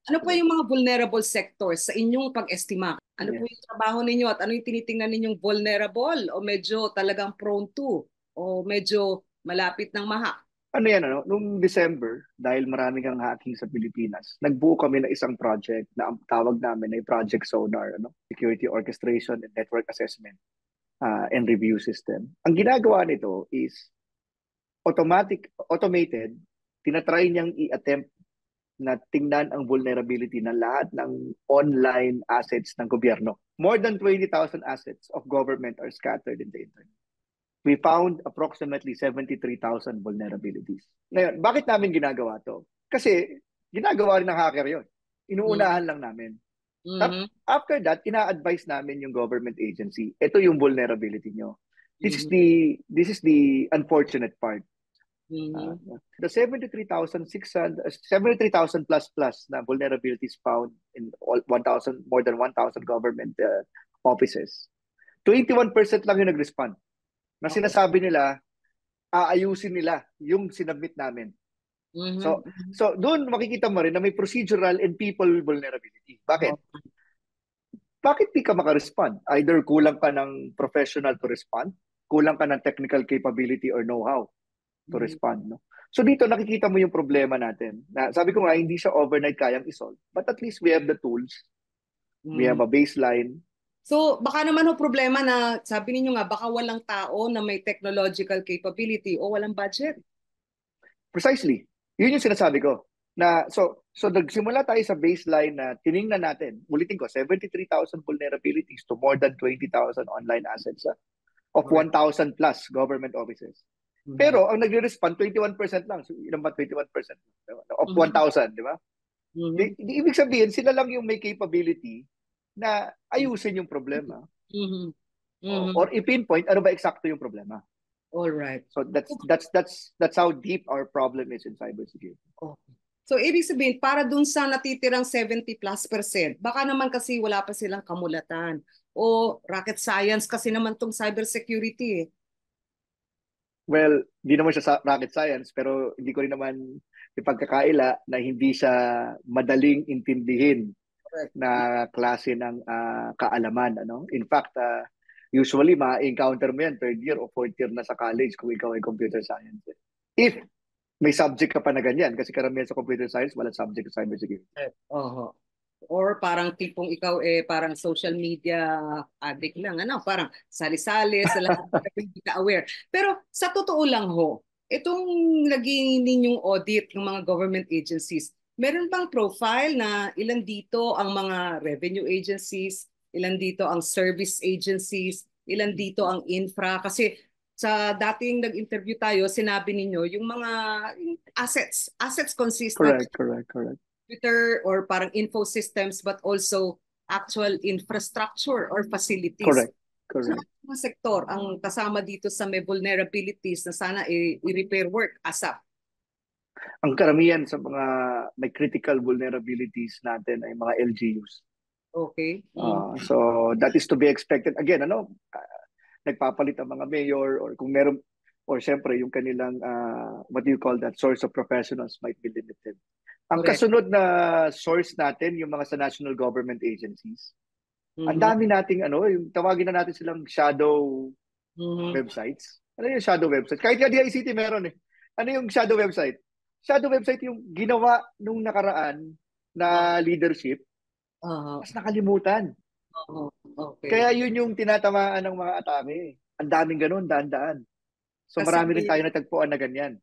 Ano po yung mga vulnerable sectors sa inyong pag-estima? Ano po yung Yes. trabaho ninyo at ano yung tinitingnan ninyong vulnerable o medyo talagang prone to o medyo malapit ng maha? Ano yan, ano? Nung December, dahil maraming ang hacking sa Pilipinas, nagbuo kami ng isang project na ang tawag namin ay Project Sonar, ano? Security Orchestration and Network Assessment and Review System. Ang ginagawa nito is automated, tinatry niyang i-attempt na tingnan ang vulnerability ng lahat ng online assets ng gobyerno. More than 20,000 assets of government are scattered in the internet. We found approximately 73,000 vulnerabilities. Ngayon, bakit namin ginagawa to? Kasi ginagawa rin ng hacker yon. Mm. Inuunahan lang namin. Mhm. After that, ina-advise namin yung government agency, ito yung vulnerability nyo. Mhm. This is the unfortunate part. Uh, Mhm. the 73,000 plus plus na vulnerabilities found in all 1,000, more than 1,000 government offices. 21% lang yung nag-respond. Na Okay. sinasabi nila, aayusin nila yung sinabmit namin. Mhm. So, Mhm. so doon makikita mo rin na may procedural and people vulnerability. Bakit? Oh. Bakit di ka makarespond? Either kulang ka ng professional to respond, kulang ka ng technical capability or know-how to Mhm. respond. No? So dito nakikita mo yung problema natin. Na, sabi ko nga, hindi siya overnight kayang isolve. But at least we have the tools. We have Mhm. a baseline. So baka naman ho problema na sabi ninyo nga baka walang tao na may technological capability o walang budget. Precisely. Yun yung sinasabi ko. Na, so nagsimula tayo sa baseline na tiningnan natin. Ulitin ko, 73,000 vulnerabilities to more than 20,000 online assets of Correct. 1,000 plus government offices. Mhm. Pero ang nagre-respond, 21% lang. So, ilan ba 21% of Mhm. 1,000, di ba? Mhm. Di ibig sabihin, sila lang yung may capability na ayusin yung problema Mhm. or Mhm. i-pinpoint ano ba eksakto yung problema. All right. So that's how deep our problem is in cybersecurity. Okay. So, ibig sabihin, para dun sa natitirang 70+%, baka naman kasi wala pa silang kamulatan. O rocket science kasi naman tong cybersecurity eh. Well, hindi naman siya sa rocket science, pero hindi ko rin naman ipagkakaila na hindi siya madaling intindihin Correct. na klase ng kaalaman. Ano? In fact, usually ma-encounter mo yan third year o fourth year na sa college kung ikaw ay computer science. If may subject ka pa na ganyan, kasi karamihan sa computer science, wala subject sa cybersecurity. Oho. Or parang tipong ikaw eh parang social media addict lang, ano, parang sali-sali sa lahat pero hindi ka aware. Pero sa totoo lang ho, itong naging ninyong audit ng mga government agencies, meron bang profile na ilan dito ang mga revenue agencies, ilan dito ang service agencies, ilan dito ang infra? Kasi sa dating nag-interview tayo, sinabi ninyo yung mga assets consistent Correct, correct, correct. computer or parang info systems but also actual infrastructure or facilities. Correct, correct. Mga sektor ang kasama dito sa may vulnerabilities na sana i-repair work ASAP. Ang karamihan sa mga may critical vulnerabilities natin ay mga LGUs. Okay? Mm. So that is to be expected. Again, nagpapalit ang mga mayor or kung meron or syempre yung kanilang what do you call that source of professionals might be limited. Ang Correct. kasunod na source natin yung mga sa national government agencies. Ang Mhm. dami nating yung tawagin na natin silang shadow Mhm. websites. Ano yung shadow website? Kahit nga DICT meron eh. Ano yung shadow website? Shadow website yung ginawa nung nakaraan na leadership, Uh, mas nakalimutan. okay. Kaya yun yung tinatamaan ng mga atake. Ang daming ganun, daan-daan. So Kasi marami rin tayo natagpuan na ganyan.